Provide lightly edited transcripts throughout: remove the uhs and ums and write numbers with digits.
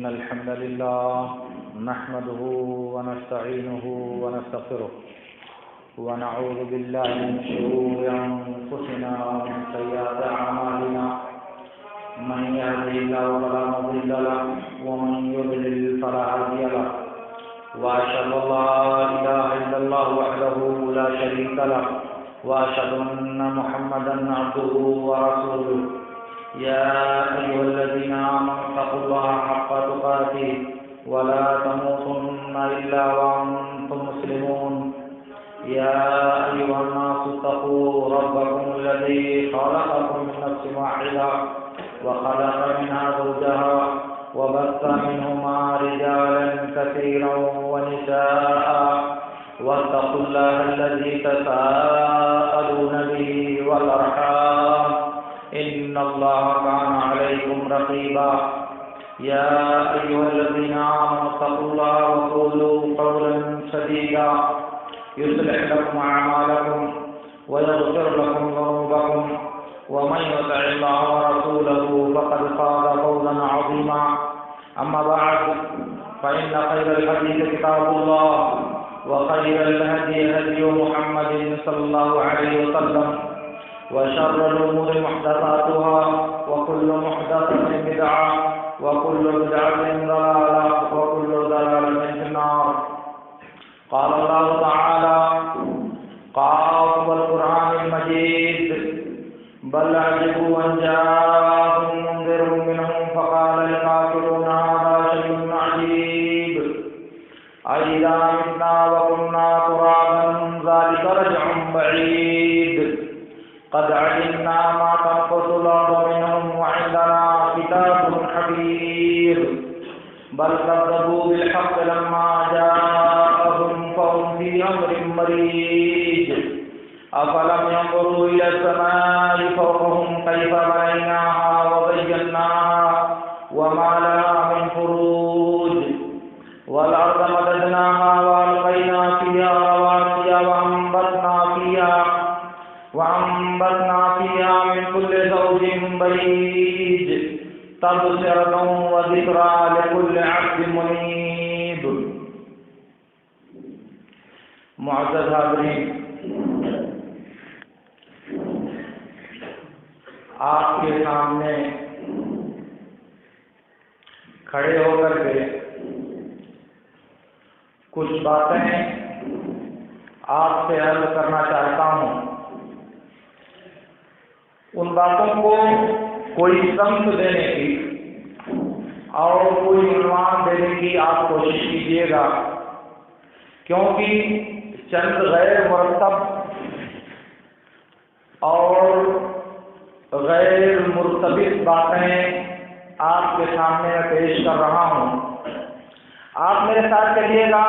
الحمد لله نحمده ونستعينه ونستغفره ونعوذ بالله من شرور أنفسنا ومن سيئات أعمالنا من يهده الله فلا مضل له ومن يضلل فلا هادي له وأشهد أن لا إله إلا الله وحده لا شريك له وأشهد أن محمدا عبده ورسوله يا أيها الذين آمنوا اتقوا الله حق تقاته ولا تموتن إلا وأنتم مسلمون يا أيها الناس اتقوا ربكم الذي خلقكم من نفس واحدة وخلق منها زوجها وبث منهما رجالا كثيرا ونساء واتقوا الله الذي تساءلون به والأرحام إن الله كان عليكم رقيبا يا أيها الذين آمنوا اتقوا الله وقولوا قولا سديدا يصلح لكم أعمالكم ويغفر لكم ذنوبكم ومن يطع الله ورسوله فقد فاز فوزا عظيما أما بعد فإن خير الحديث كتاب الله وخير الهدي هدي محمد صلى الله عليه وسلم وشر الأمور محدثاتها وكل محدثة بدعة وكل بدعة ضلالة وكل ضلالة في النار. قال الله تعالى: قاف والقرآن المجيد بل عجبوا أن جاءهم منذر منهم فقال الكافرون هذا شيء عجيب أإذا متنا وكنا ترابا ذلك رجع بعيد قد علمنا ما تنقص الأرض منهم وعندنا كتاب حفيظ بل كذبوا بالحق لما جاءهم فهم في أمر مريج أفلم ينظروا إلى السماء فوقهم كيف بنيناها وزيناها وما لها من فروج والأرض مددناها وألقينا فيها رواسي وأنبتنا فيها من كل زوج بهيج تبصرة وذكرى لكل عبد منيب. معزز حاضرین، آپ کے سامنے کھڑے ہو کر کے کچھ باتیں آپ سے عرض کرنا چاہتا ہوں. ان باتوں کو کوئی سمت دینے کی اور کوئی عنوان دینے کی آپ کوشش کیجیے گا، کیونکہ چند غیر مرتب اور غیر مرتبط باتیں آپ کے سامنے میں پیش کر رہا ہوں. آپ میرے ساتھ چلیے گا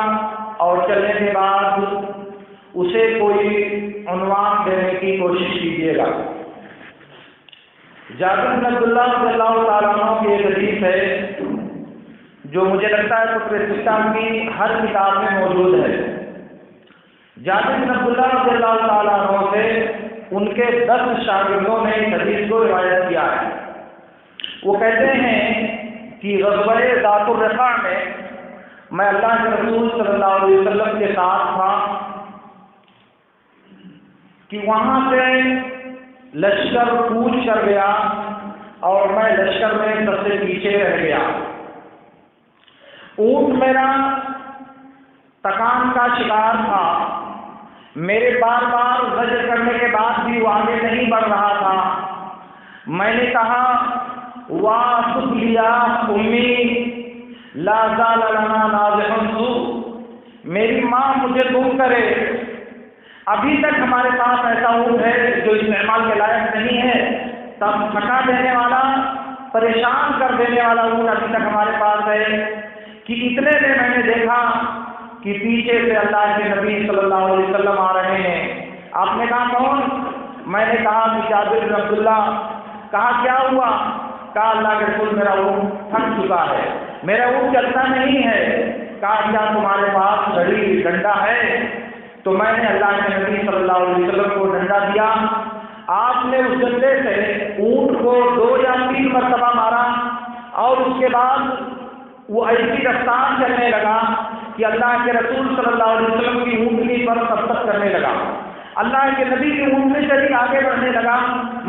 اور چلنے کے بعد اسے کوئی عنوان دینے کی کوشش کیجیے گا. جابر بن عبداللہ رضی اللہ تعالیٰ عنہ کی ایک حدیث ہے جو مجھے لگتا ہے کتب ستہ کی ہر کتاب میں موجود ہے. جابر بن عبداللہ رضی اللہ تعالیٰ عنہ سے ان کے 10 شاگردوں نے اس حدیث کو روایت کیا ہے. وہ کہتے ہیں کہ غزوہ ذات الرقاع میں اللہ کے رسول صلی اللہ علیہ وسلم کے ساتھ تھا کہ وہاں سے لشکر کوچ کر گیا اور میں لشکر میں سب سے پیچھے رہ گیا. اونٹ میرا تکان کا شکار تھا. میرے بار بار زجر کرنے کے بعد بھی وہ آگے نہیں بڑھ رہا تھا. میں نے کہا: واسف لیا امی لا زال لنا نازح سوء، میری ماں مجھے دور کرے، ابھی تک ہمارے پاس ایسا اونٹ ہے جو استعمال کے لائق نہیں ہے. تب تھکا دینے والا، پریشان کر دینے والا اونٹ ابھی تک ہمارے پاس ہے. کہ اتنے میں نے دیکھا کہ پیچھے سے اللہ کے نبی صلی اللہ علیہ وسلم آ رہے ہیں. آپ نے کہا کون؟ میں نے کہا کہ جابر بن عبداللہ. کہا کیا ہوا؟ کہا اللہ کے رسول میرا اونٹ تھک چکا ہے، میرا اونٹ چلتا نہیں ہے. کہا کیا تمہارے پاس گھڑی ڈنڈا ہے؟ تو میں نے اللہ کے نبی صلی اللہ علیہ وسلم کو ڈنڈا دیا. آپ نے اس ڈنڈے سے اونٹ کو 2 یا 3 مرتبہ مارا اور اس کے بعد وہ ایسی رفتار چلنے لگا کہ اللہ کے رسول صلی اللہ علیہ وسلم کی اونٹنی پر تبصرہ کرنے لگا، اللہ کے نبی کی اونٹنی سے بھی آگے بڑھنے لگا۔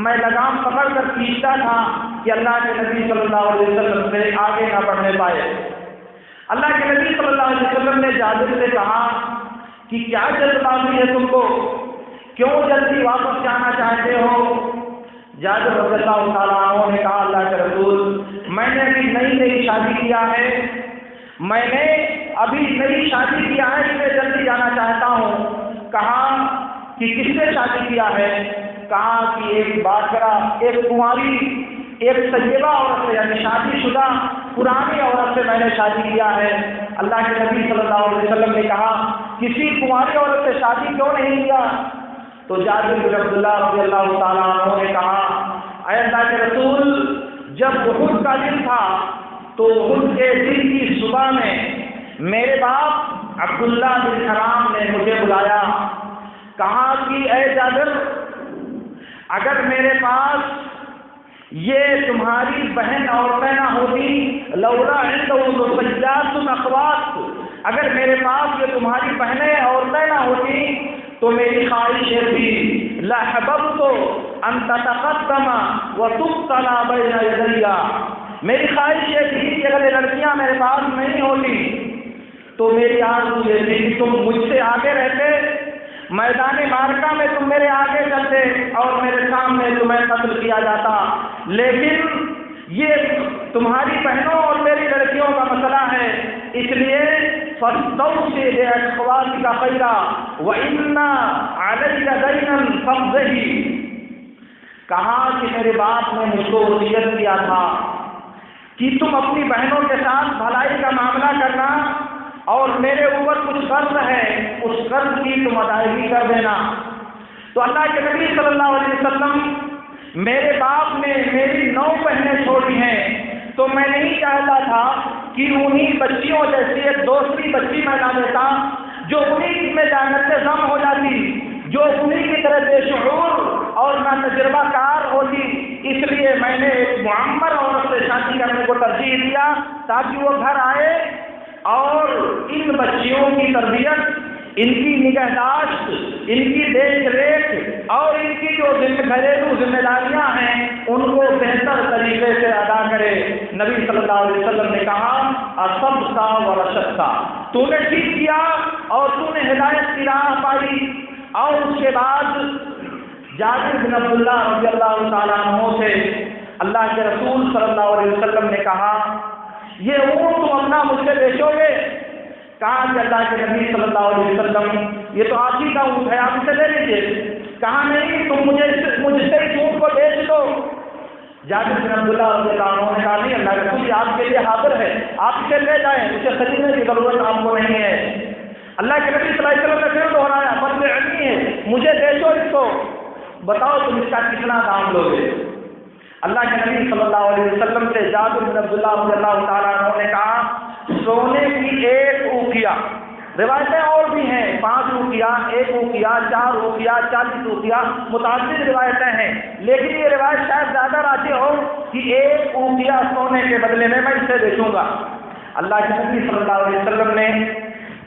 میں لگام پکڑ کر کھینچتا تھا کہ اللہ کے نبی صلی اللہ علیہ وسلم سے آگے نہ بڑھنے پائے۔ اللہ کے نبی صلی اللہ علیہ وسلم نے جابر سے کہا کہ کیا جلد بازی ہے تم کو، کیوں جلدی واپس جانا چاہتے ہو؟ جابر رضی اللہ تعالیٰ عنہ نے کہا اللہ کے رسول، میں نے ابھی نئی شادی کیا ہے، میں نے ابھی نئی شادی کیا ہے، اس لیے جلدی جانا چاہتا ہوں۔ کہا کہ کس سے شادی کیا ہے؟ کہا کہ ایک باکرہ، ایک کنواری، ایک طیبہ عورت سے، یعنی شادی شدہ پرانی عورت سے میں نے شادی کیا ہے۔ اللہ کے نبی صلی اللہ علیہ وسلم نے کہا کسی کنواری عورت سے شادی کیوں نہیں کیا؟ تو جابر بن عبداللہ رضی اللہ تعالیٰ عنہ نے کہا اے اللہ کے رسول، جب احد کا دن تھا تو احد کے دن کی صبح میں میرے باپ عبداللہ بن حرام نے مجھے بلایا، کہا کہ اے جابر، اگر میرے پاس یہ تمہاری بہن عورتیں نہ ہوتی، لولا عنده سیات اخوات، اگر میرے پاس یہ تمہاری بہنیں عورتیں نہ ہوتی تو میری خواہش یہ تھی لحببت ان تتقدم وتقتل بین یدی، میری خواہش یہ تھی کہ اگر یہ لڑکیاں میرے پاس نہیں ہوتی تو میری آرزو یہ تھی کہ تم مجھ سے آگے رہتے، میدان معرکہ میں تم میرے آگے چلتے اور میرے سامنے تمہیں قتل کیا جاتا، لیکن یہ تمہاری بہنوں اور میری لڑکیوں کا مسئلہ ہے، اس لیے فاستوصي بأخواتك خيرا وإن عليك دينا فاقضه، کہا کہ میرے باپ نے مجھ کو وصیت کیا تھا کہ تم اپنی بہنوں کے ساتھ بھلائی کا معاملہ کرنا اور میرے اوپر کچھ قرض ہے، اس قرض کی تم ادائیگی کر دینا۔ تو اللہ کے نبی صلی اللہ علیہ وسلم، میرے باپ نے میری 9 بہنیں چھوڑی ہیں، تو میں نہیں چاہتا تھا کہ انہی بچیوں جیسی ایک دوسری بچی میں لا دیتا جو انہی میں جانت ضم ہو جاتی، جو انہی کی طرح بے شعور اور نہ تجربہ کار ہوتی، اس لیے میں نے ایک معمر عورت سے شادی کرنے کو ترجیح دیا تاکہ وہ گھر آئے اور ان بچیوں کی تربیت، ان کی نگہداشت، ان کی دیکھ ریکھ اور ان کی جو گھریلو ذمہ داریاں ہیں ان کو بہتر طریقے سے ادا کرے۔ نبی صلی اللہ علیہ وسلم نے کہا اصبت ورشدت، تو نے ٹھیک کیا اور تو نے ہدایت کی راہ پائی۔ اور اس کے بعد جابر بن عبداللہ رضی اللہ تعالیٰ عنہ سے اللہ کے رسول صلی اللہ علیہ وسلم نے کہا یہ اونٹ تم اپنا مجھ سے بیچو گے؟ کہا کہ اللہ کے نبی صلی اللہ علیہ وسلم یہ تو آپ ہی کا اونٹ ہے، آپ اسے لے لیجیے۔ کہا نہیں، تم مجھ سے اس اونٹ کو بیچ دو۔ جابر بن عبداللہ رضی اللہ عنہ نے کہا نہیں، اللہ کے رسول آپ کے لیے حاضر ہے، آپ اسے لے جائیں، اسے خریدنے کی ضرورت آپ کو نہیں ہے۔ اللہ کے نبی صلی اللہ علیہ وسلم نے پھر دہرایا فرض عینی ہے، مجھے بیچو اس کو، بتاؤ تم اس کا کتنا دام لوگے؟ اللہ کے نبی صلی اللہ علیہ وسلم سے جابر بن عبداللہ رضی اللہ تعالیٰ عنہ نے کہا سونے کی 1 اوقیہ، روایتیں اور بھی ہیں، 5 اوقیہ، 1 اوقیہ، 4 اوقیہ، 40 اوقیہ، متعدد روایتیں ہیں، لیکن یہ روایت شاید زیادہ راجح ہو کہ 1 اوقیہ سونے کے بدلے میں اسے بیچوں گا۔ اللہ کے نبی صلی اللہ علیہ وسلم نے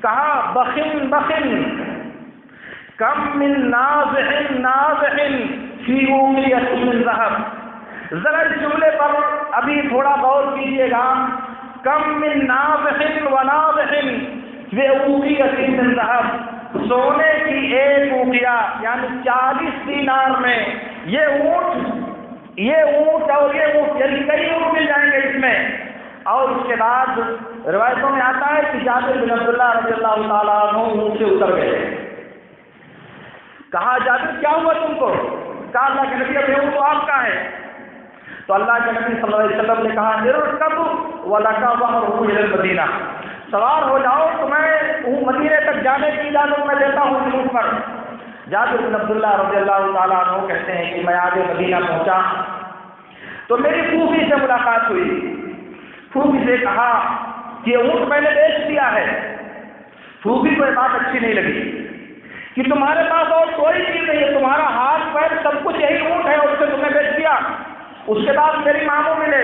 کہا بخن بخن کم من نازع نازع فی اوقیۃ من ذہب، ذرا اس جملے پر ابھی تھوڑا غور کیجیے گا، کم من نازع و نازع فی اوقیۃ من ذہب، سونے کی 1 اوقیہ یعنی 40 دینار میں یہ اونٹ اور یہ اونٹ یعنی کئی اونٹ مل جائیں گے اس میں۔ اور اس کے بعد روایتوں میں آتا ہے کہ جابر بن عبداللہ رضی اللہ تعالیٰ عنہ اونٹ سے اتر گئے۔ کہا جابر کیا ہوا تم کو؟ کہا اللہ کے نبی ابھی اونٹ تو آپ کا ہے۔ تو اللہ کے نبی صلی اللہ علیہ وسلم نے کہا ارکب ولک ظہرہ الی المدینہ، سوار ہو جاؤ، تمہیں مدینے تک جانے کی اجازت میں دیتا ہوں اونٹ پر۔ جابر بن عبداللہ رضی اللہ تعالیٰ عنہ کہتے ہیں کہ میں آگے مدینہ پہنچا تو میری پھوپھی سے ملاقات ہوئی۔ پھوپھی سے کہا کہ اونٹ میں نے بیچ دیا ہے۔ پھوپھی کو یہ بات اچھی نہیں لگی کہ تمہارے پاس اور کوئی چیز نہیں ہے، تمہارا ہاتھ پیر سب کچھ یہی اونٹ ہے اور اسے تم نے بیچ دیا۔ اس کے بعد میری ماموں ملے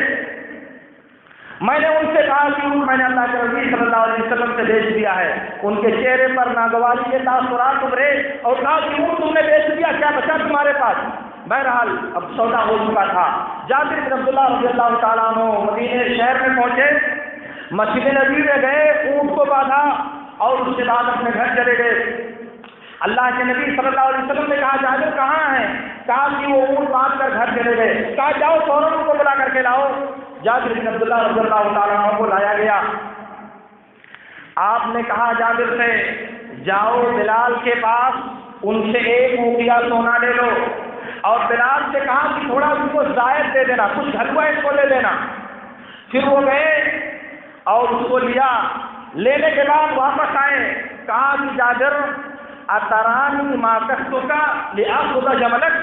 میں نے ان سے کہا کہ میں نے اللہ کے رسول صلی اللہ علیہ وسلم سے بیچ دیا ہے۔ ان کے چہرے پر ناگواری کے تاثرات ابھرے اور کہا کہ تم نے بیچ دیا، کیا بچا تمہارے پاس؟ بہرحال اب سودا ہو چکا تھا۔ جابر بن عبداللہ رضی اللہ تعالیٰ عنہ مدینے شہر میں پہنچے، مسجد نبی میں گئے، اونٹ کو باندھا اور اس کے بعد اپنے گھر چلے گئے۔ اللہ کے نبی صلی اللہ علیہ وسلم نے کہا جابر کہاں ہیں؟ کہا کہ وہ اونٹ باندھ کر گھر چلے گئے۔ کہا جاؤ فوراً ان کو بلا کر کے لاؤ۔ جابر بن عبداللہ رضی اللہ تعالیٰ عنہ کو لایا گیا۔ آپ نے کہا جابر سے جاؤ بلال کے پاس، ان سے ایک اوقیہ سونا لے لو، اور بلال سے کہا کہ تھوڑا ان کو زائد دے دینا، کچھ گھروا ان کو لے دینا۔ پھر وہ گئے اور اس کو لیا، لینے کے بعد واپس آئے، کہا کہ جابر اترانی ما کسبک لآخذ جملک،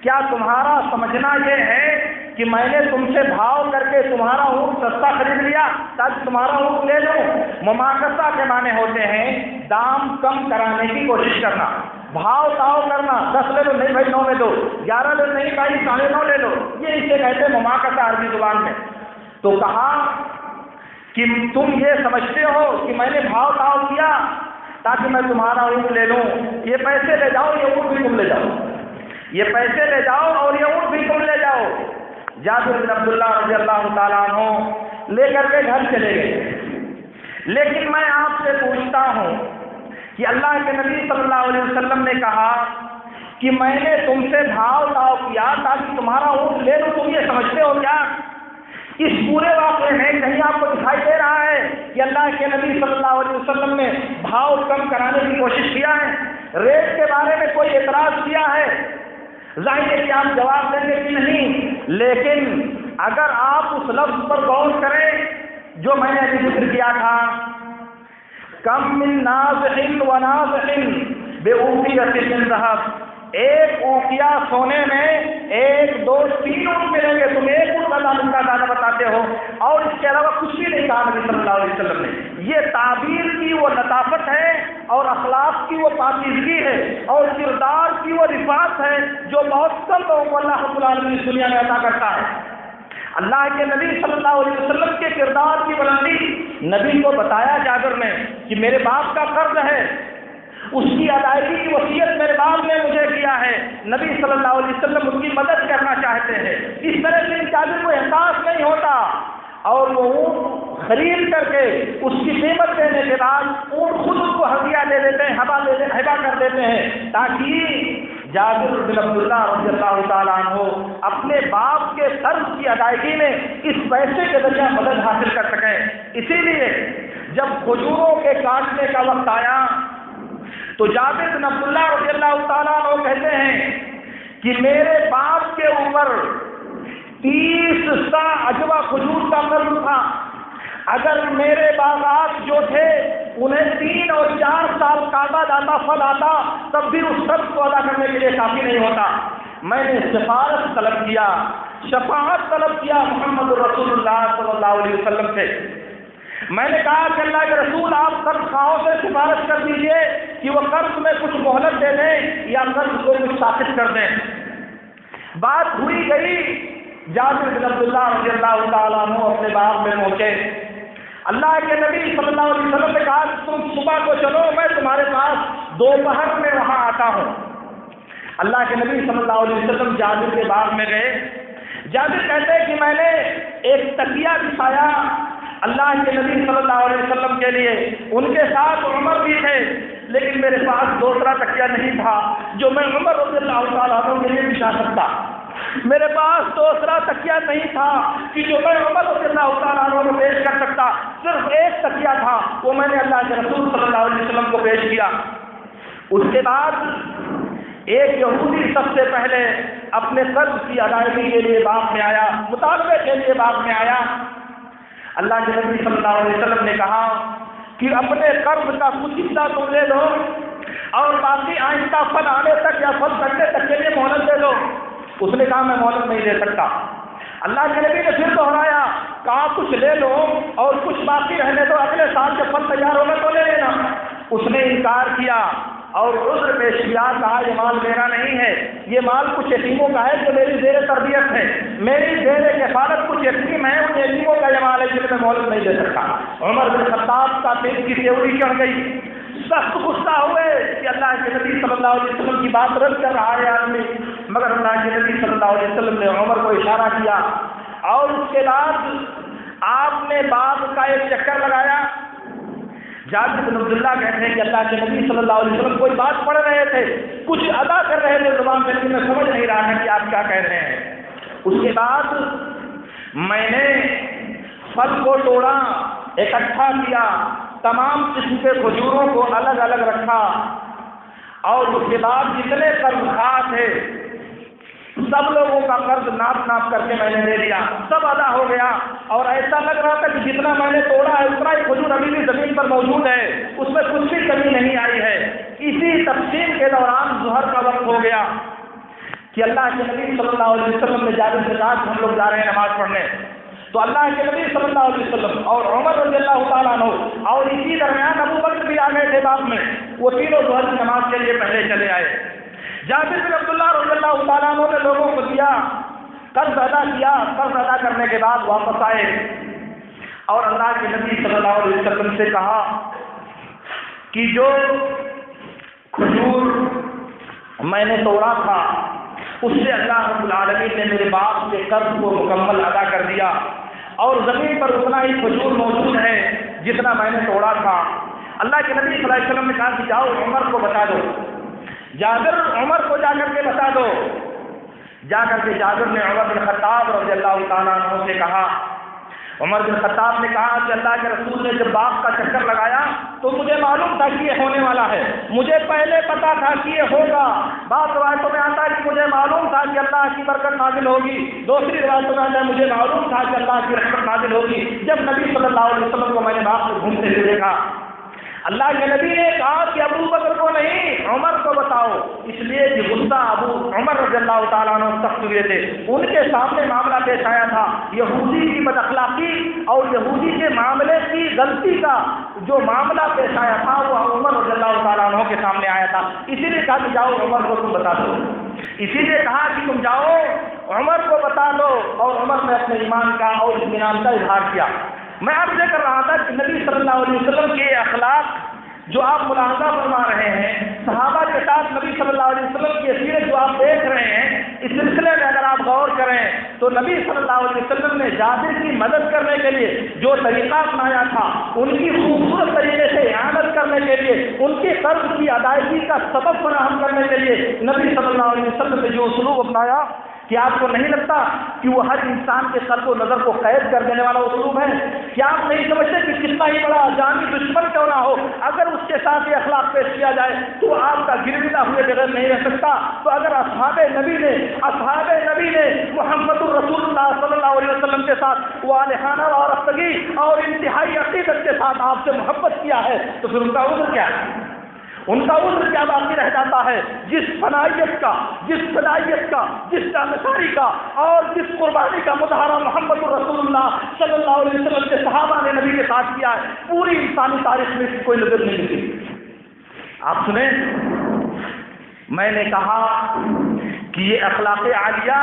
کیا تمہارا سمجھنا یہ ہے کہ میں نے تم سے بھاؤ کر کے تمہارا اونٹ سستا خرید لیا تاکہ تمہارا اونٹ لے لو؟ مماکسہ کے معنی ہوتے ہیں دام کم کرانے کی کوشش کرنا، بھاؤ تاؤ کرنا، 10 لے لو، نہیں بھائی 9 میں دو، 11 لے لو، نہیں بھائی 9.5 لے لو، یہ اسے کہتے ہیں مماکسہ عربی زبان میں۔ تو کہا کہ تم یہ سمجھتے ہو کہ میں نے بھاؤ تاؤ کیا تاکہ میں تمہارا اونٹ لے لوں، یہ پیسے لے جاؤ، یہ اونٹ بھی تم لے جاؤ، یہ پیسے لے جاؤ اور یہ اونٹ بھی تم لے جاؤ۔ جابر بن عبداللہ رضی اللہ تعالیٰ عنہ لے کر کے گھر چلے گئے۔ لیکن میں آپ سے پوچھتا ہوں کہ اللہ کے نبی صلی اللہ علیہ وسلم نے کہا کہ میں نے تم سے بھاؤ تاؤ کیا تاکہ تمہارا اونٹ لے لوں، تم یہ سمجھتے ہو کیا؟ اس پورے واقعے میں کہیں آپ کو دکھائی دے رہا ہے کہ اللہ کے نبی صلی اللہ علیہ وسلم نے بھاؤ کم کرانے کی کوشش کیا ہے، ریٹ کے بارے میں کوئی اعتراض کیا ہے؟ ظاہر ہے کہ آپ جواب دیں گے کہ نہیں، لیکن اگر آپ اس لفظ پر غور کریں جو میں نے ابھی ذکر کیا تھا، کم من نازع و نازع بأوقیۃ من ذہب، ایک اوقیہ سونے میں 1 2 3 اونٹ ملیں گے، تم ایک اونٹ کا دانا بتاتے ہو، اور اس کے علاوہ کچھ بھی نہیں کہا نبی صلی اللہ علیہ وسلم نے۔ یہ تعبیر کی وہ لطافت ہے اور اخلاق کی وہ پاکیزگی ہے اور کردار کی وہ رفعت ہے جو بہت کم لوگوں کو اللہ رب العالمین اس دنیا میں عطا کرتا ہے۔ اللہ کے نبی صلی اللہ علیہ وسلم کے کردار کی بلندی نبی کو بتایا جابر نے کہ میرے باپ کا قرض ہے، اس کی ادائیگی کی وصیت میرے باپ نے مجھے کیا ہے، نبی صلی اللہ علیہ وسلم ان کی مدد کرنا چاہتے ہیں۔ اس طرح سے جابر کو احساس نہیں ہوتا اور وہ اونٹ خرید کر کے اس کی قیمت دینے کے بعد اونٹ خود اس کو ہدیہ دے دیتے ہیں، ہبا کر دیتے ہیں، تاکہ جابر بن عبداللہ رضی اللہ تعالیٰ عنہ اپنے باپ کے قرض کی ادائیگی میں اس پیسے کے ذریعے مدد حاصل کر سکیں۔ اسی لیے جب کھجوروں کے کاٹنے کا وقت آیا تو جابر بن عبداللہ رضی اللہ تعالیٰ عنہ کہتے ہیں کہ میرے باپ کے اوپر 30 سا اجوا کھجور کا قرض تھا، اگر میرے باغات جو تھے انہیں 3 اور 4 سال کاغذ آتا، پھل آتا، تب بھی اس قرض کو ادا کرنے کے لیے کافی نہیں ہوتا۔ میں نے سفارت طلب کیا، شفاعت طلب کیا محمد رسول اللہ صلی اللہ علیہ وسلم سے۔ میں نے کہا کہ اللہ کے رسول آپ قرض خواہوں سے سفارش کر دیجئے کہ وہ قرض میں کچھ مہلت دے دیں یا قرض کو کچھ ثابت کر دیں۔ بات ہوئی گئی، جابر بن عبداللہ رضی اللہ تعالیٰ عنہ اپنے باغ میں پہنچے۔ اللہ کے نبی صلی اللہ علیہ وسلم نے کہا تم صبح کو چلو، میں تمہارے پاس دوپہر میں وہاں آتا ہوں۔ اللہ کے نبی صلی اللہ علیہ وسلم جابر کے باغ میں گئے۔ جابر کہتے ہیں کہ میں نے ایک تکیہ بچھایا اللہ کے نبی صلی اللہ علیہ وسلم کے لیے، ان کے ساتھ عمر بھی تھے، لیکن میرے پاس دوسرا تکیہ نہیں تھا جو میں عمر رضی اللہ تعالیٰ عنہ کے لیے بچھا سکتا۔ میرے پاس دوسرا تکیہ نہیں تھا کہ جو میں عمر رضی اللہ تعالیٰ عنہ کو پیش کر سکتا، صرف ایک تکیہ تھا، وہ میں نے اللہ کے رسول صلی اللہ علیہ وسلم کو پیش کیا۔ اس کے بعد ایک یہودی سب سے پہلے اپنے قرض کی ادائیگی کے لیے باغ میں آیا، مطالبے کے لیے باغ میں آیا۔ اللہ کے نبی صلی اللہ علیہ وسلم نے کہا کہ اپنے قرض کا کچھ حصہ تم لے لو اور باقی آئندہ پھل آنے تک یا پھل بننے تک کے لیے مہلت دے دو۔ اس نے کہا میں مہلت نہیں دے سکتا۔ اللہ کے نبی نے پھر دہرایا، کہا کچھ لے لو اور کچھ باقی رہنے دو، اگلے سال جب پھل تیار ہوگا تو لے لینا۔ اس نے انکار کیا اور عذر پیش کیا، کہا یہ مال میرا نہیں ہے، یہ مال کچھ یتیموں کا ہے جو میری زیر تربیت ہے، میری زیر کفالت کچھ یتیم ہیں، ان یتیموں کا جمال ہے جن میں مہلت نہیں دے سکتا۔ عمر بن خطاب کا دل کی سیوری چڑھ گئی، سخت غصہ ہوئے کہ اللہ کے نبی صلی اللہ علیہ وسلم کی بات رد کر رہا ہے آدمی، مگر اللہ کے نبی صلی اللہ علیہ وسلم نے عمر کو اشارہ کیا اور اس کے بعد آپ نے باغ کا ایک چکر لگایا۔ جابر بن عبداللہ کہتے ہیں کہ اللہ کے نبی صلی اللہ علیہ وسلم کوئی بات پڑھ رہے تھے، کچھ ادا کر رہے تھے زبان پہ، لیکن میں سمجھ نہیں رہا تھا کہ آپ کیا کہہ رہے ہیں۔ اس کے بعد میں نے پھل کو توڑا، اکٹھا کیا، تمام قسم کے کھجوروں کو الگ الگ رکھا، اور اس کے بعد جتنے قرض خواہ تھے سب لوگوں کا قرض ناپ ناپ کر کے میں نے دے دیا، سب ادا ہو گیا، اور ایسا لگ رہا تھا کہ جتنا میں نے توڑا ہے اتنا ہی کھجور ابھی بھی زمین پر موجود ہے، اس میں کچھ بھی کمی نہیں آئی ہے۔ اسی تقسیم کے دوران ظہر کا وقت ہو گیا کہ اللہ کے نبی صلی اللہ علیہ وسلم نے جابر سے کہا کہ ہم لوگ جا رہے ہیں نماز پڑھنے، تو اللہ کے نبی صلی اللہ علیہ وسلم اور عمر رضی اللہ تعالیٰ عنہ اور اسی درمیان ابو بکر بھی آ گئے تھے بعد میں، وہ تینوں ظہر کی نماز کے لیے پہلے چلے آئے۔ جابر بن عبداللہ رضی اللہ تعالیٰ عنہ نے لوگوں کو دیا، قرض ادا کیا، قرض ادا کرنے کے بعد واپس آئے اور اللہ کے نبی صلی اللہ علیہ وسلم سے کہا کہ جو کھجور میں نے توڑا تھا اس سے اللہ رب العالمین نے میرے باپ کے قرض کو مکمل ادا کر دیا، اور زمین پر اتنا ہی کھجور موجود ہے جتنا میں نے توڑا تھا۔ اللہ کے نبی صلی اللہ علیہ وسلم نے کہا کہ جاؤ عمر کو بتا دو، جابر عمر کو جا کر کے بتا دو۔ جا کر کے جابر نے عمر بن خطاب رضی اللہ تعالیٰ عنہ سے کہا، عمر بن خطاب نے کہا کہ اللہ کے رسول نے جب باغ کا چکر لگایا تو مجھے معلوم تھا کہ یہ ہونے والا ہے، مجھے پہلے پتا تھا کہ یہ ہوگا۔ بعض روایتوں میں آتا ہے کہ مجھے معلوم تھا کہ اللہ کی برکت نازل ہوگی، دوسری روایتوں میں آتا ہے مجھے معلوم تھا کہ اللہ کی رحمت نازل ہوگی۔ جب نبی صلی اللہ علیہ وسلم کو میں نے باغ سے گھومتے ہوئے دیکھا، اللہ کے نبی نے کہا کہ ابو بکر کو نہیں عمر کو بتاؤ، اس لیے کہ غصہ ابو عمر رضی اللہ تعالیٰ عنہ سخت ہوئے تھے، ان کے سامنے معاملہ پیش آیا تھا، یہودی کی بد اخلاقی اور یہودی کے معاملے کی غلطی کا جو معاملہ پیش آیا تھا وہ عمر رضی اللہ تعالیٰ عنہ کے سامنے آیا تھا، اسی لیے کہا کہ جاؤ عمر کو تم بتا دو، اسی لیے کہا کہ تم جاؤ عمر کو بتا دو، اور عمر نے اپنے ایمان کا اور اطمینان کا اظہار کیا۔ میں آپ سے کر رہا تھا کہ نبی صلی اللہ علیہ وسلم کے اخلاق جو آپ ملاحظہ فرما رہے ہیں، صحابہ کے ساتھ نبی صلی اللہ علیہ وسلم کی سیرت جو آپ دیکھ رہے ہیں، اس سلسلے میں اگر آپ غور کریں تو نبی صلی اللہ علیہ وسلم نے جابر کی مدد کرنے کے لیے جو طریقہ اپنایا تھا، ان کی خوبصورت طریقے سے اعانت کرنے کے لیے، ان کے قرض کی ادائیگی کا سبب فراہم کرنے کے لیے نبی صلی اللہ علیہ وسلم نے جو اسلوب اپنایا، کیا آپ کو نہیں لگتا کہ وہ ہر انسان کے قلب و نظر کو قید کر دینے والا اسلوب ہے؟ کیا آپ نہیں سمجھتے کہ کتنا ہی بڑا جانی دشمن کیوں نہ ہو، اگر اس کے ساتھ یہ اخلاق پیش کیا جائے تو آپ کا گرویدہ ہوئے بغیر نہیں رہ سکتا؟ تو اگر اصحاب نبی نے محمد الرسول اللہ صلی اللہ علیہ وسلم کے ساتھ والہانہ اور رفتگی اور انتہائی عقیدت کے ساتھ آپ سے محبت کیا ہے تو پھر ان کا عذر کیا ہے؟ ان کا عذر کیا باقی رہ جاتا ہے؟ جس فنائیت کا، جس فدائیت کا، جس جانکاری کا اور جس قربانی کا مظاہرہ محمد الرسول اللہ صلی اللہ علیہ وسلم کے صحابہ نے نبی کے ساتھ کیا ہے، پوری انسانی تاریخ میں کوئی نظر نہیں ملتی۔ آپ سنیں، میں نے کہا کہ یہ اخلاق عالیہ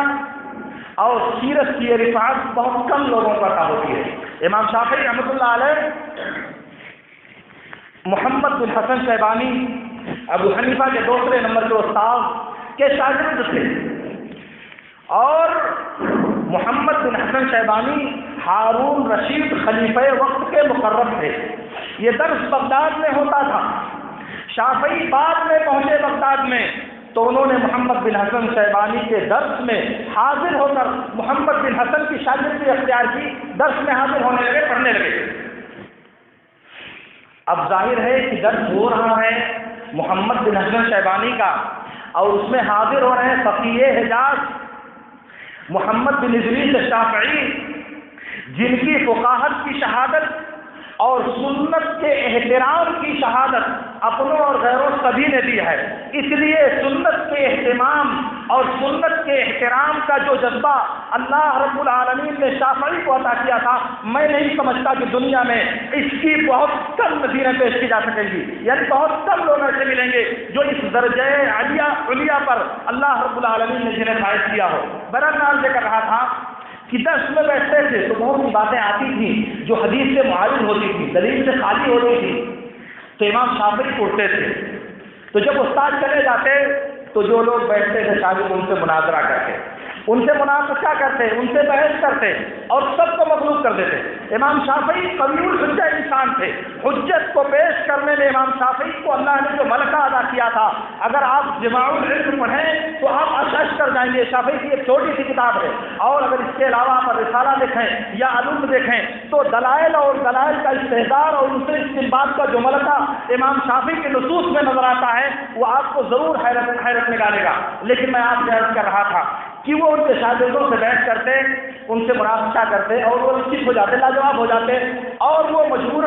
اور سیرت کی رفعت بہت کم لوگوں پر عطا ہوتی ہے۔ امام شافعی رحمۃ اللہ علیہ محمد بن حسن شیبانی ابو حنیفہ کے دوسرے نمبر کے استاد کے شاگرد تھے، اور محمد بن حسن شیبانی ہارون رشید خلیفہ وقت کے مقرر تھے۔ یہ درس بغداد میں ہوتا تھا، شافعی بعد میں پہنچے بغداد میں، تو انہوں نے محمد بن حسن شیبانی کے درس میں حاضر ہو کر محمد بن حسن کی شاگردی اختیار کی، درس میں حاضر ہونے لگے، پڑھنے لگے۔ اب ظاہر ہے کہ درس ہو رہا ہے محمد بن حسن شیبانی کا، اور اس میں حاضر ہو رہے ہیں فقیہ حجاز محمد بن ادریس شافعی، جن کی فقاہت کی شہادت اور سنت کے احترام کی شہادت اپنوں اور غیروں سبھی نے دی ہے۔ اس لیے سنت کے اہتمام اور سنت کے احترام کا جو جذبہ اللہ رب العالمین نے شافعی کو عطا کیا تھا، میں نہیں سمجھتا کہ دنیا میں اس کی بہت کم نظیریں پیش کی جا سکیں گی، یعنی بہت کم لوگ ایسے ملیں گے جو اس درجے علیہ پر اللہ رب العالمین نے جنہیں فائز کیا ہو۔ بہرحال ذکر رہا تھا کہ درس میں بیٹھتے تھے تو بہت سی باتیں آتی تھیں جو حدیث سے معارض ہوتی تھی، دلیل سے خالی ہوتی تھی، تو امام شافعی اٹھتے تھے، تو جب استاد چلے جاتے تو جو لوگ بیٹھتے تھے شاگرد ان سے مناظرہ کرتے، ان سے مناقشہ کرتے، ان سے بحث کرتے اور سب کو مغلوب کر دیتے۔ امام شافعی قوی الحجہ انسان تھے، حجت کو پیش کرنے میں امام شافعی کو اللہ نے جو ملکہ ادا کیا تھا، اگر آپ جماع العلم پڑھیں تو آپ اشعث کر جائیں گے۔ شافعی کی ایک چھوٹی سی کتاب ہے، اور اگر اس کے علاوہ آپ رسالہ دیکھیں یا علوم دیکھیں تو دلائل اور دلائل کا استحضار اور ان سے استنباط کا جو ملکہ امام شافعی کے نصوص میں نظر آتا ہے وہ آپ کو ضرور حیرت میں ڈالے گا۔ لیکن میں آپ سے عرض کر رہا تھا کہ وہ ان کے شاگردوں سے بیٹھ کرتے، ان سے مناقشہ کرتے اور وہ چپ ہو جاتے، لاجواب ہو جاتے، اور وہ مجبور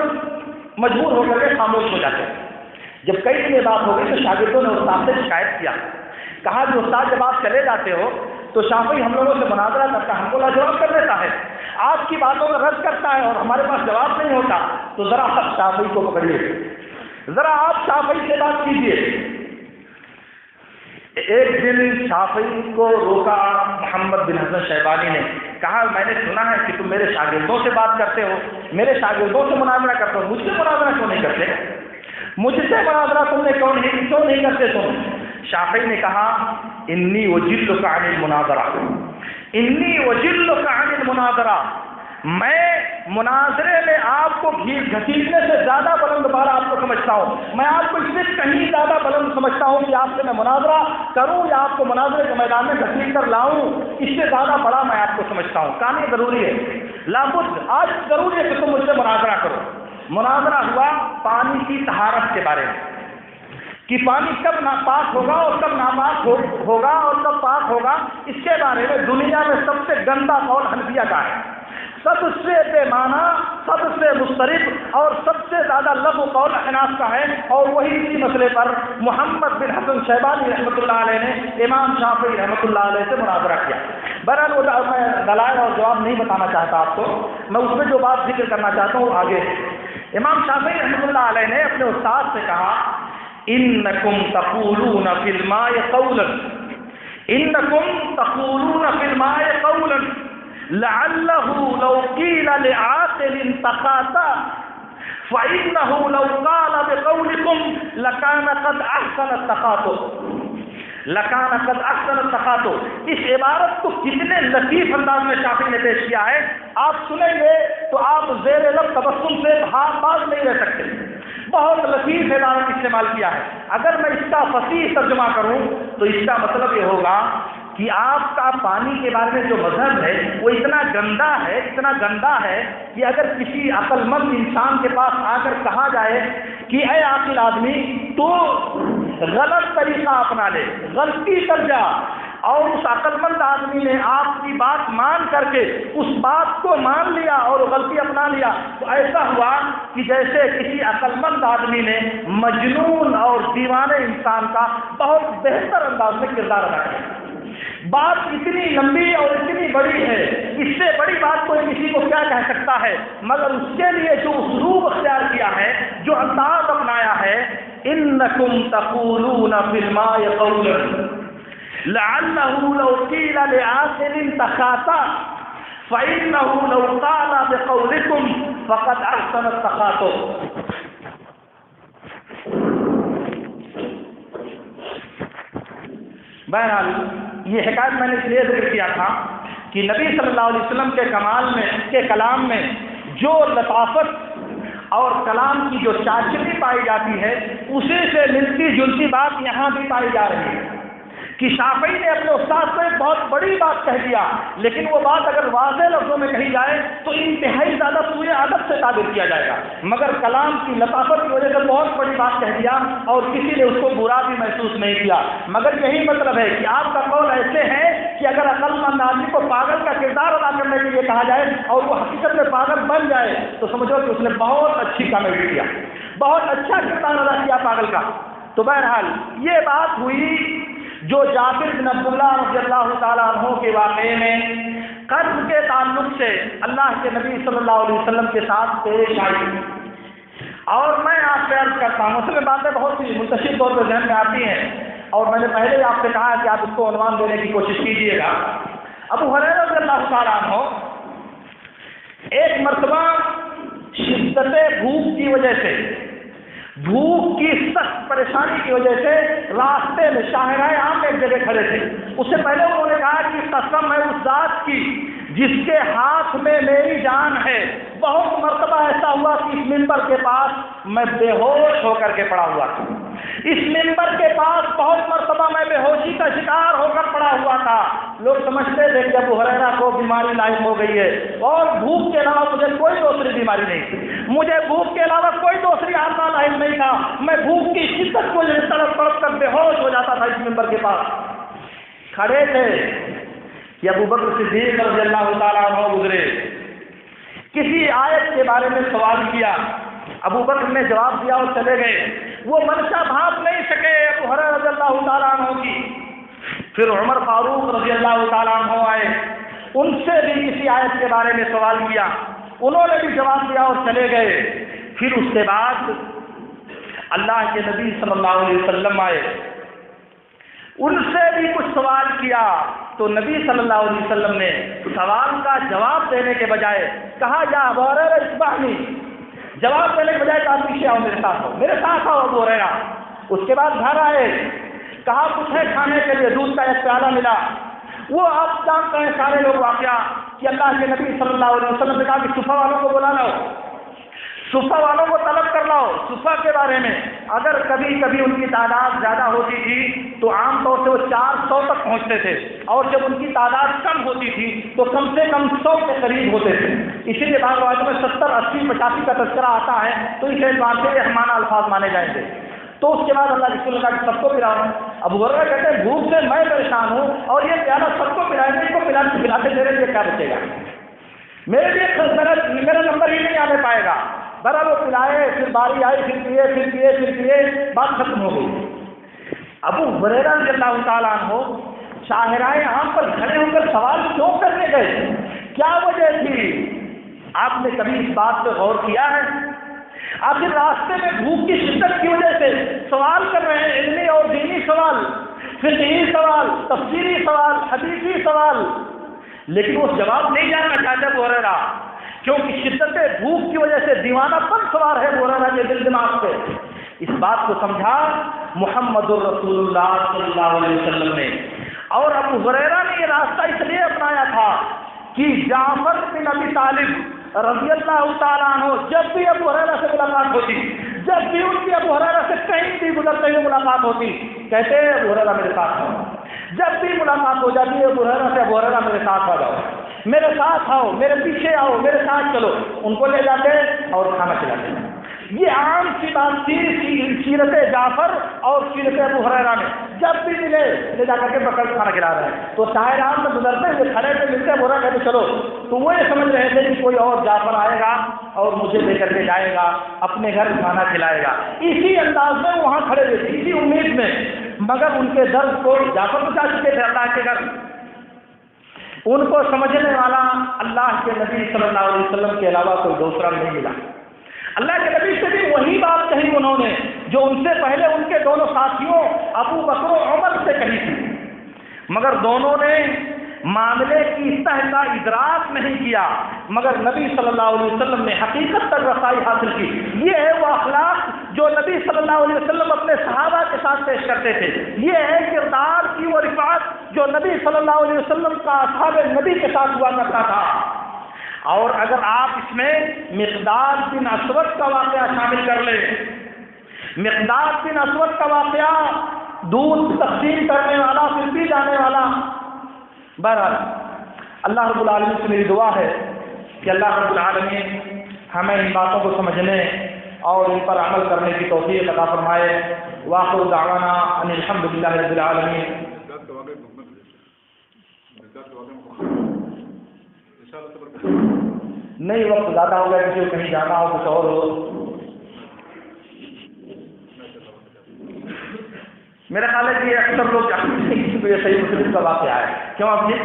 ہو کر کے خاموش ہو جاتے۔ جب کئی دن یہ بات ہو گئی تو شاگردوں نے استاد سے شکایت کیا، کہا کہ استاد جب آپ چلے جاتے ہو تو شافعی ہم لوگوں سے مناظرہ کرتا ہے، ہم کو لاجواب کر دیتا ہے، آپ کی باتوں کا رد کرتا ہے اور ہمارے پاس جواب نہیں ہوتا، تو ذرا آپ شافعی کو پکڑیے، ذرا آپ شافعی سے بات کیجیے۔ ایک دن شافعی کو روکا محمد بن حسن شیبانی نے، کہا میں نے سنا ہے کہ تم میرے شاگردوں سے بات کرتے ہو، میرے شاگردوں سے مناظرہ کرتے ہو، مجھ سے مناظرہ کیوں نہیں کرتے؟ مجھ سے مناظرہ تم نے کیوں نہیں کرتے تم؟ شافعی نے کہا انی وجلک عن المناظرہ، انی وجلک عن المناظرہ، میں مناظرے میں آپ کو گھسیٹنے سے زیادہ بلند بارہ آپ کو سمجھتا ہوں، میں آپ کو اس سے کہیں زیادہ بلند سمجھتا ہوں کہ آپ سے میں مناظرہ کروں یا آپ کو مناظرے کے میدان میں گھسیٹ کر لاؤں، اس سے زیادہ بڑا میں آپ کو سمجھتا ہوں۔ کہاں یہ ضروری ہے، لابد آج ضروری ہے کہ تم مجھ سے مناظرہ کرو۔ مناظرہ ہوا پانی کی طہارت کے بارے میں، کہ پانی کب ناپاک ہوگا اور کب ناپاک ہوگا اور کب پاک ہوگا، اس کے بارے میں دنیا میں سب سے گندا قول حنفیہ کا ہے، سب سے بے معنی، سب سے مضطرب اور سب سے زیادہ لغو قول احناف کا ہے، اور وہی اسی مسئلے پر محمد بن حسن شیبانی رحمۃ اللہ علیہ نے امام شافعی رحمۃ اللہ علیہ سے مناظرہ کیا۔ بہرحال میں دلائل اور جواب نہیں بتانا چاہتا آپ کو، میں اس میں جو بات ذکر کرنا چاہتا ہوں آگے ہے۔ امام شافعی رحمۃ اللہ علیہ نے اپنے استاد سے کہا انکم تقولون فی الماء قولا، انکم تقولون فی الماء قولا لعلہ لو قیل لعاقل تقاطع فإنه لو قال بقولكم لكان قد أحسن التقاطع، لکان قد احسن التقاطع۔ اس عبارت کو کتنے لطیف انداز میں شافعی نے پیش کیا ہے، آپ سنیں گے تو آپ زیر لب تبسم سے باز نہیں رہ سکتے، بہت لطیف عبارت استعمال کیا ہے۔ اگر میں اس کا فصیح ترجمہ کروں تو اس کا مطلب یہ ہوگا کہ آپ کا پانی کے بارے میں جو مذہب ہے وہ اتنا گندا ہے کہ اگر کسی عقل مند انسان کے پاس آ کر کہا جائے کہ اے عاقل آدمی تو غلط طریقہ اپنا لے، غلطی کر جا، اور اس عقل مند آدمی نے آپ کی بات مان کر کے اس بات کو مان لیا اور غلطی اپنا لیا، تو ایسا ہوا کہ جیسے کسی عقل مند آدمی نے مجنون اور دیوانے انسان کا بہت بہتر انداز میں کردار ادا کیا۔ بات اتنی لمبی اور اتنی بڑی ہے، اس سے بڑی بات کوئی کسی کو کیا کہہ سکتا ہے، مگر اس کے لیے جو اسلوب اختیار کیا ہے، جو انداز اپنایا ہے، انکم تقولون فی الماء قولا لعلہ لو قیل لعاقل تقاطع فإنه لو قال بقولكم فقد أحسن التقاطع۔ بہرحال یہ حکایت میں نے اس لیے ذکر کیا تھا کہ نبی صلی اللہ علیہ وسلم کے کلام میں جو لطافت اور کلام کی جو چاشنی پائی جاتی ہے، اسی سے ملتی جلتی بات یہاں بھی پائی جا رہی ہے کہ شافعی نے اپنے استاد کو ایک بہت بڑی بات کہہ دیا، لیکن وہ بات اگر واضح لفظوں میں کہی جائے تو انتہائی زیادہ سوء ادب سے تعبیر کیا جائے گا، مگر کلام کی لطافت کی وجہ سے بہت بڑی بات کہہ دیا اور کسی نے اس کو برا بھی محسوس نہیں کیا۔ مگر یہی مطلب ہے کہ آپ کا قول ایسے ہے کہ اگر عقل مند آدمی کو پاگل کا کردار ادا کرنے کے لیے کہا جائے اور وہ حقیقت میں پاگل بن جائے تو سمجھو کہ اس نے بہت اچھی کامیڈی کیا، بہت اچھا کردار ادا کیا پاگل کا۔ تو بہرحال یہ بات ہوئی جو جابر بن عبداللہ رضی اللہ تعالیٰ عنہ کے واقعے میں قرض کے تعلق سے اللہ کے نبی صلی اللہ علیہ وسلم کے ساتھ پیش آئی، اور میں آپ سے عرض کرتا ہوں، اصل میں باتیں بہت سی منتشر طور پہ ذہن میں آتی ہیں، اور میں نے پہلے ہی آپ سے کہا کہ آپ اس کو عنوان دینے کی کوشش کیجیے گا۔ ابو ہریرہ رضی اللہ تعالیٰ عنہ ایک مرتبہ شدت بھوک کی وجہ سے، بھوک کی سخت پریشانی کی وجہ سے راستے میں شاہراہ عام ایک جگہ کھڑے تھے۔ اس سے پہلے انہوں نے کہا کہ قسم ہے اس ذات کی جس کے ہاتھ میں میری جان ہے، بہت مرتبہ ایسا ہوا کہ اس منبر کے پاس میں بے ہوش ہو کر کے پڑا ہوا تھا، اس منبر کے پاس بہت مرتبہ میں بے ہوشی کا شکار ہو کر پڑا ہوا تھا۔ لوگ سمجھتے تھے کہ ابو ہریرہ کو بیماری لاحق ہو گئی ہے، اور بھوک کے علاوہ مجھے کوئی دوسری بیماری نہیں تھی، مجھے بھوک کے علاوہ کوئی دوسری آرزہ لاحق نہیں تھا، میں بھوک کی شدت کو تڑپ تڑپ کر بے ہوش ہو جاتا تھا۔ اس منبر کے پاس کھڑے تھے کہ ابو بکر صدیق رضی اللہ تعالیٰ عنہ گزرے، کسی آیت کے بارے میں سوال کیا، ابو بکر نے جواب دیا اور چلے گئے۔ وہ منشا بھاپ نہیں سکے ابو ہریرہ رضی اللہ تعالیٰ عنہ کی۔ پھر عمر فاروق رضی اللہ تعالیٰ عنہ آئے، ان سے بھی کسی آیت کے بارے میں سوال کیا، انہوں نے بھی جواب دیا اور چلے گئے۔ پھر اس کے بعد اللہ کے نبی صلی اللہ علیہ وسلم آئے، ان سے بھی کچھ سوال کیا، تو نبی صلی اللہ علیہ وسلم نے سوال کا جواب دینے کے بجائے کہا یا ابو ہریرہ اتبعنی، جواب دینے کے بجائے کہا پیچھے آؤ، میرے ساتھ آؤ ابو ہریرہ۔ اس کے بعد گھر آئے، کہا کچھ ہے کھانے کے لیے، دودھ کا ایک پیالہ ملا۔ وہ آپ جانتے ہیں سارے لوگ واقعہ کہ اللہ کے نبی صلی اللہ علیہ وسلم نے کہا کہ صفہ والوں کو بلا لاؤ، صفہ والوں کو طلب کر لاؤ۔ صفہ کے بارے میں اگر کبھی کبھی ان کی تعداد زیادہ ہوتی تھی تو عام طور سے وہ 400 تک پہنچتے تھے، اور جب ان کی تعداد کم ہوتی تھی تو کم سے کم 100 کے قریب ہوتے تھے۔ اسی لیے بعض روایتوں میں 70، 80، 85 کا تذکرہ آتا ہے، تو اس اعتبار سے یہ معنی الفاظ مانے جائیں گے۔ تو اس کے بعد اللہ رسول اللہ کہ سب کو پلاؤ۔ ابو ہریرہ کہتے ہیں بھوک سے میں پریشان ہوں، اور یہ پیالہ سب کو پلائیں گے، اس کو پلاتے میرے لیے کیا بچے گا، میرے لیے میرا نمبر ہی نہیں آنے پائے گا۔ برابر وہ پلائے، پھر باری آئی، پھر پیے، بات ختم ہو گئی۔ ابو ہریرہ رضی اللہ تعالیٰ عنہ شاہراہ عام پر کھڑے ہو کر سوال کیوں کرنے گئے، کیا وجہ تھی؟ آپ نے کبھی اس بات پہ غور کیا ہے؟ آخر راستے میں بھوک کی شدت کی وجہ سے سوال کر رہے ہیں، علمی اور دینی سوال، فقہی سوال، تفسیری سوال، حدیثی سوال، لیکن وہ جواب نہیں جاننا چاہتے ابو ہریرہ، کیونکہ شدت بھوک کی وجہ سے دیوانہ پن سوار ہے ابو ہریرہ کے دل دماغ پہ۔ اس بات کو سمجھا محمد الرسول اللہ صلی اللہ علیہ وسلم نے، اور ابو ہریرہ نے یہ راستہ اس لیے اپنایا تھا کہ جعفر بن ابی طالب رضی اللہ تعالیٰ عنہ جب بھی ابو ہریرہ سے ملاقات ہوتی، جب بھی ان کی ابو ہریرہ سے کہیں بھی گزرتے ہوئے ملاقات ہوتی، کہتے ہیں ابو ہریرہ میرے ساتھ آؤ۔ جب بھی ملاقات ہو جاتی ہے ابو ہریرہ سے، ابو ہریرہ میرے ساتھ آ جاؤ، میرے ساتھ آؤ، میرے پیچھے آؤ، میرے ساتھ چلو۔ ان کو لے جاتے اور کھانا کھلاتے۔ یہ عام سی بات تھی سیرت جعفر اور سیرت ابو ہریرہ میں، جب بھی ملے لے جا کر کے پکڑ کھانا کھلا رہے ہیں۔ تو شاہراہ میں گزرتے ہوئے کھڑے سے ملتے ابو ہریرہ کہتے چلو، تو وہ یہ سمجھ رہے تھے کہ کوئی اور جعفر آئے گا اور مجھے لے کر کے جائے گا، اپنے گھر کھانا کھلائے گا، اسی انداز میں وہاں کھڑے ہوئے تھے، اسی امید میں۔ مگر ان کے درد کو جعفر پہنچا چکے تھے اللہ کے گھر، ان کو سمجھنے والا اللہ کے نبی صلی اللہ علیہ وسلم کے علاوہ کوئی دوسرا نہیں ملا۔ اللہ کے نبی سے بھی وہی بات کہی انہوں نے جو ان سے پہلے ان کے دونوں ساتھیوں ابو بکر و عمر سے کہی تھی، مگر دونوں نے معاملے کی تہ کا ادراک نہیں کیا، مگر نبی صلی اللہ علیہ وسلم نے حقیقت تک رسائی حاصل کی۔ یہ ہے وہ اخلاق جو نبی صلی اللہ علیہ وسلم اپنے صحابہ کے ساتھ پیش کرتے تھے، یہ ہے کردار کی وہ رفعت جو نبی صلی اللہ علیہ وسلم کا اصحاب نبی کے ساتھ ہوا کرتا تھا۔ اور اگر آپ اس میں مقداد بن اسود کا واقعہ شامل کر لیں، مقداد بن اسود کا واقعہ، دودھ تقسیم کرنے والا، پھر بھی جانے والا، بہرحال اللہ رب العالمین سے میری دعا ہے کہ اللہ رب العالمین ہمیں ان باتوں کو سمجھنے اور ان پر عمل کرنے کی توفیق عطا فرمائے۔ وآخر دعوانا ان الحمدللہ رب العالمین۔ نہیں وقت زیادہ ہو گیا، کسی کو کہیں جانا ہو، کچھ اور ہو۔ میرا خیال ہے کہ اکثر لوگ جانتے ہیں کسی کو یہ صحیح مسلم کا واقعہ ہے، کیوں آپ یہ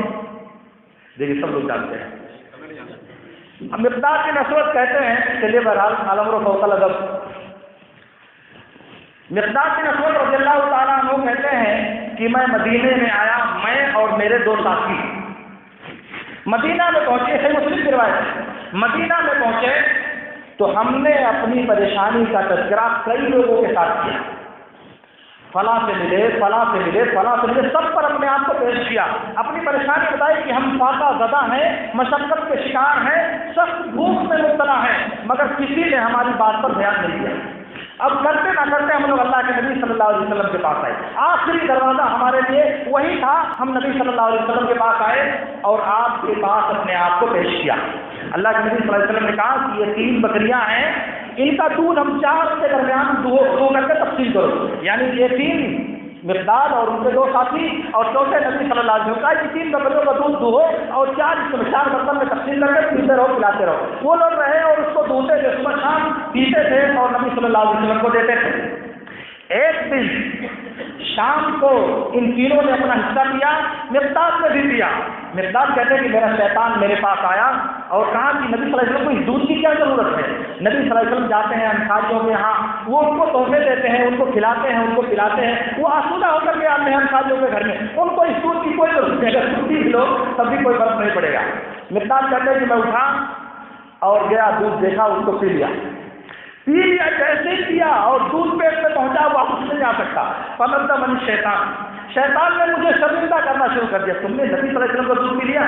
دیکھیے سب لوگ جانتے ہیں۔ ہم مقداد بن اسود کہتے ہیں، چلیے بہرحال عالم و فوق الادب مقداد بن اسود رضی اللہ تعالیٰ عنہ کہتے ہیں کہ میں مدینے میں آیا، میں اور میرے 2 ساتھی مدینہ میں پہنچے، صحیح مسلم کی روایت ہے، مدینہ میں پہنچے تو ہم نے اپنی پریشانی کا تذکرہ کئی لوگوں کے ساتھ کیا، فلاں سے ملے، فلاں سے ملے، فلاں سے ملے، سب پر اپنے آپ کو پیش کیا، اپنی پریشانی بتائی کہ ہم فاقہ زدہ ہیں، مشقت کے شکار ہیں، سخت بھوک میں مبتلا ہیں، مگر کسی نے ہماری بات پر دھیان نہیں دیا۔ اب کرتے نہ کرتے ہم لوگ اللہ کے نبی صلی اللہ علیہ وسلم کے پاس آئے، آخری دروازہ ہمارے لیے وہی تھا، ہم نبی صلی اللہ علیہ وسلم کے پاس آئے اور آپ کے پاس اپنے آپ کو پیش کیا۔ اللہ کے نبی صلی اللہ علیہ وسلم نے کہا کہ یہ 3 بکریاں ہیں، ان کا دودھ ہم 4 کے درمیان دو کر کے تقسیم کرو، یعنی یہ 3 مقداد اور ان کے 2 ساتھی اور چوتھے نبی صلی اللہ علیہ وسلم کا، یہ 3 بکریوں کا دودھ دو اور 4 برتن میں تقسیم کر کے پیتے رہو، پلاتے رہو۔ وہ لوگ رہے اور اس کو دودھتے تھے، صبح شام پیتے تھے اور نبی صلی اللہ علیہ وسلم کو دیتے تھے۔ ایک دن شام کو ان تینوں نے اپنا حصہ دیا، مقداد نے بھی دیا۔ مقداد کہتے ہیں کہ میرا شیطان میرے پاس آیا اور کہا کہ نبی صلی اللہ علیہ وسلم کو اس دودھ کی کیا ضرورت ہے؟ نبی صلی اللہ علیہ وسلم جاتے ہیں انصاریوں کے یہاں، وہ ان کو تحفے دیتے ہیں، ان کو کھلاتے ہیں، ان کو پلاتے ہیں، وہ آسودہ ہو کر کے آتے ہیں انصاریوں کے گھر میں، ان کو اس دودھ کی کوئی ضرورت نہیں، اگر چھٹی بھی لو تب بھی کوئی فرق نہیں پڑے گا۔ مقداد کہتے ہیں کہ میں اٹھا اور گیا، دودھ دیکھا، اس کو پی لیا، جیسے ہی پیا اور دودھ پیٹ میں پہنچا، واپس نہیں آ سکتا۔ فمدہ من شیطان نے مجھے شرمندہ کرنا شروع کر دیا، تم نے نبی صلی اللہ علیہ وسلم کا دودھ پی لیا،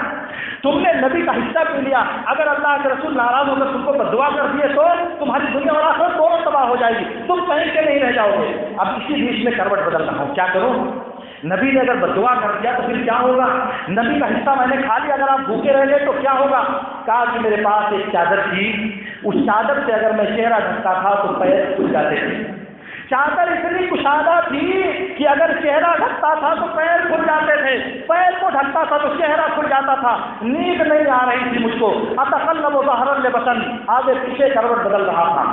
تم نے نبی کا حصہ پی لیا، اگر اللہ کے رسول ناراض ہو کر تم کو بددعا کر دیے تو تمہاری دنیا اور آخرت دونوں تباہ ہو جائے گی، تم کہیں کے نہیں رہ جاؤ گے۔ اب اسی بیچ میں کروٹ بدل رہا ہوں، کیا کروں؟ نبی نے اگر بددعا کر دیا تو پھر کیا ہوگا؟ نبی کا حصہ میں نے کھا لیا، اگر آپ بھوکے رہ گئے تو کیا ہوگا؟ کہا کہ میرے پاس ایک چادر تھی، اس چادر سے اگر میں چہرہ ڈھکتا تھا تو پیر کھل جاتے تھے۔ چادر اتنی کشادہ تھی کہ اگر چہرہ ڈھکتا تھا تو پیر کھل جاتے تھے، پیر کو ڈھکتا تھا تو چہرہ کھل جاتا تھا۔ نیند نہیں آ رہی تھی مجھ کو، اتقلب ظہرا لبطن، آگے پیچھے کروٹ بدل رہا تھا۔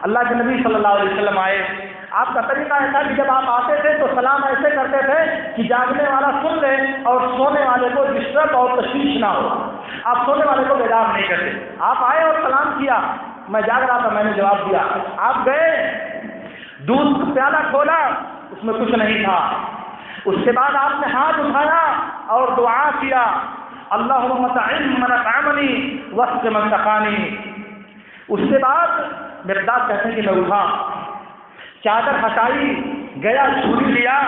اللہ کے نبی صلی اللہ علیہ وسلم آئے، آپ کا طریقہ ایسا کہ جب آپ آتے تھے تو سلام ایسے کرتے تھے کہ جاگنے والا سن لے اور سونے والے کو ڈسٹرب اور تشویش نہ ہو، آپ سونے والے کو بیدار نہیں کرتے۔ آپ آئے اور سلام کیا، میں جاگ رہا تھا، میں نے جواب دیا۔ آپ گئے، دودھ کا پیالہ کھولا، اس میں کچھ نہیں تھا۔ اس کے بعد آپ نے ہاتھ اٹھایا اور دعا کیا، اللہم اطعم من اطعمنی واسق من سقانی۔ اس کے بعد مقداد کہتے ہیں کہ میں اٹھا، چادر ہٹائی، گیا، چھری لیا،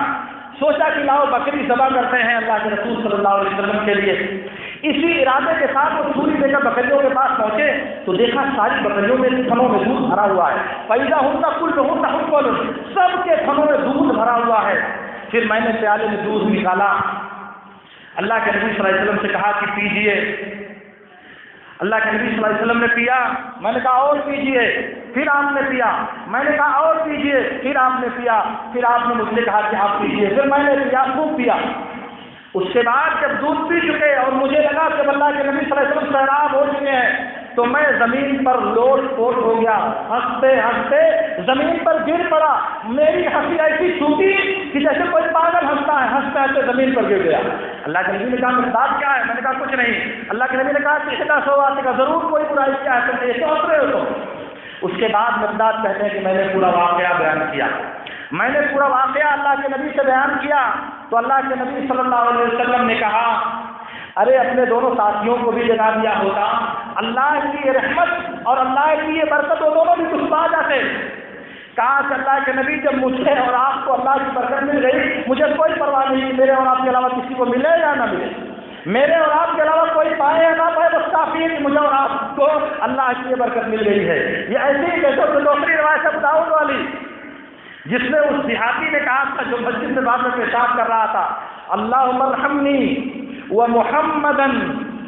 سوچا کہ لاؤ بکری ذبح کرتے ہیں اللہ کے رسول صلی اللہ علیہ وسلم کے لیے۔ اسی ارادے کے ساتھ وہ چھری لے کر بکریوں کے پاس پہنچے تو دیکھا ساری بکریوں میں تھنوں میں دودھ بھرا ہوا ہے، فَإِذَا هُنَّ كُلُّهُنَّ حُبٌّ، سب کے تھنوں میں دودھ بھرا ہوا ہے۔ پھر میں نے پیالے میں دودھ نکالا، اللہ کے نبی صلی اللہ علیہ وسلم سے کہا کہ پیجئے۔ اللہ کے نبی صلی اللہ علیہ وسلم نے پیا، میں نے کہا اور پیجئے، پھر آپ نے پیا، میں نے کہا اور پیجئے، پھر آپ نے پیا، پھر آپ نے مجھ سے کہا کہ آپ پیجئے، پھر میں نے پیا، خوب پیا۔ اس کے بعد جب دودھ پی چکے اور مجھے لگا کہ اللہ کے نبی صلی اللہ علیہ وسلم سیراب ہو چکے ہیں تو میں زمین پر لوٹ پوٹ ہو گیا، ہنستے ہنستے زمین پر گر پڑا۔ میری ہنسی ایسی چھوٹی کہ جیسے کوئی پاگل ہنستا ہے، ہنستے ہنستے زمین پر گر گیا۔ اللہ کے نبی نے کہا مقداد کیا ہے؟ میں نے کہا کچھ نہیں۔ اللہ کے نبی نے کہا کہ خدا سوات کا ضرور کوئی برائی کیا ہے، تم ایسے ہنس رہے ہو تو۔ اس کے بعد مقداد کہتے ہیں کہ میں نے پورا واقعہ بیان کیا، میں نے پورا واقعہ اللہ کے نبی سے بیان کیا تو اللہ کے نبی صلی اللہ علیہ وسلم نے کہا ارے اپنے دونوں ساتھیوں کو بھی جگا دیا ہوتا، اللہ کی یہ رحمت اور اللہ کی یہ برکت وہ دونوں بھی کچھ پا جاتے۔ کہا کہ اللہ کے نبی جب مجھے اور آپ کو اللہ کی برکت مل گئی، مجھے کوئی پرواہ نہیں میرے اور آپ کے علاوہ کسی کو ملے یا نہ ملے، میرے اور آپ کے علاوہ کوئی پائے یا نہ پائے، بس کافی ہے کہ مجھے اور آپ کو اللہ کی یہ برکت مل گئی ہے۔ یہ ایسے ہی جیسے کہ دوسری روایت ابو داؤد والی جس میں اس دیہاتی نے کہا تھا جو مسجد میں بعد میں پیشاب کر رہا تھا، اللہم ارحمنی ومحمدا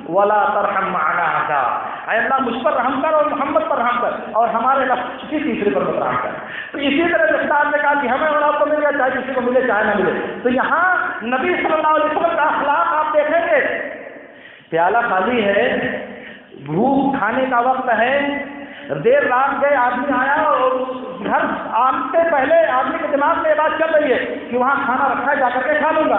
ولا ترحم معنا ھذا، اے اللہ مجھ پر رحم کر اور محمد پر رحم کر اور ہمارے لفظ کسی تیسرے پر مت رحم کر۔ تو اسی طرح مقداد نے کہا کہ ہمیں اور آپ کو مل گیا، چاہے کسی کو ملے چاہے نہ ملے۔ تو یہاں نبی صلی اللہ علیہ وسلم کا اخلاق آپ دیکھیں گے، پیالہ خالی ہے، بھوک کھانے کا وقت ہے، دیر رات گئے، آدمی آیا اور گھر آنے سے پہلے آدمی کے دماغ میں یہ بات چل رہی ہے کہ وہاں کھانا رکھا ہے، جا کر کے کھا لوں گا،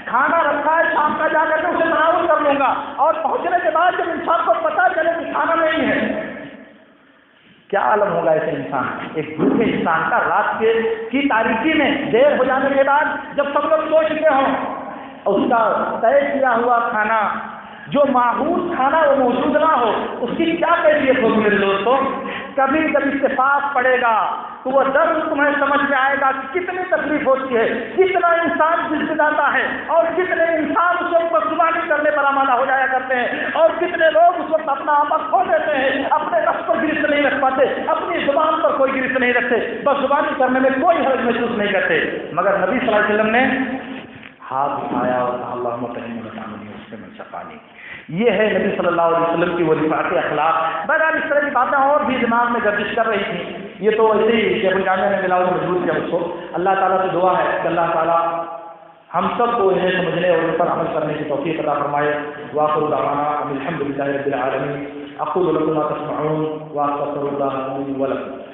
کھانا رکھا ہے شام کا جا کر کے اسے تناول کر لوں گا، اور پہنچنے کے بعد جب انسان کو پتہ چلے کہ کھانا نہیں ہے کیا عالم ہوگا ایسے انسان، ایک بھوکے انسان کا رات کی تاریکی میں دیر ہو جانے کے بعد جب سب لوگ سو چکے ہوں، اس کا طے کیا ہوا کھانا، جو معہود کھانا وہ موجود نہ ہو، اس کی کیا کیفیت ہوگی میرے دوستوں؟ کبھی جب اتفاق پڑے گا تو وہ درد تمہیں سمجھ میں آئے گا کہ کتنی تکلیف ہوتی ہے، کتنا انسان جاتا ہے، اور کتنے انسان اس وقت قربانی کرنے پر آمادہ ہو جایا کرتے ہیں، اور کتنے لوگ اس وقت اپنا آپا کھو دیتے ہیں، اپنے نفس پر گرفت نہیں رکھ پاتے، اپنی زبان پر کوئی گرفت نہیں رکھتے، بس زبانی کرنے میں کوئی حرج محسوس نہیں کرتے، مگر نبی صلی اللہ علیہ وسلم نے ہاتھ اٹھایا اور کہا اللہم طعمنی وطعمنی مسلم سقانی۔ یہ ہے نبی صلی اللہ علیہ وسلم کی وہ رفاعت اخلاق۔ بہرحال اس طرح کی باتیں اور بھی دماغ میں گردش کر رہی تھیں، یہ تو ویسے ہی شیخ الجامعہ نے ملا ہوا مجبور کیا اس کو۔ اللہ تعالیٰ سے دعا ہے کہ اللہ تعالیٰ ہم سب کو انہیں سمجھنے اور ان پر عمل کرنے کی توفیق عطا فرمائے۔ وآخر دعوانا الحمد للہ رب العالمین۔ اقول لکم ما تسمعون واستغفر اللہ لي ولکم۔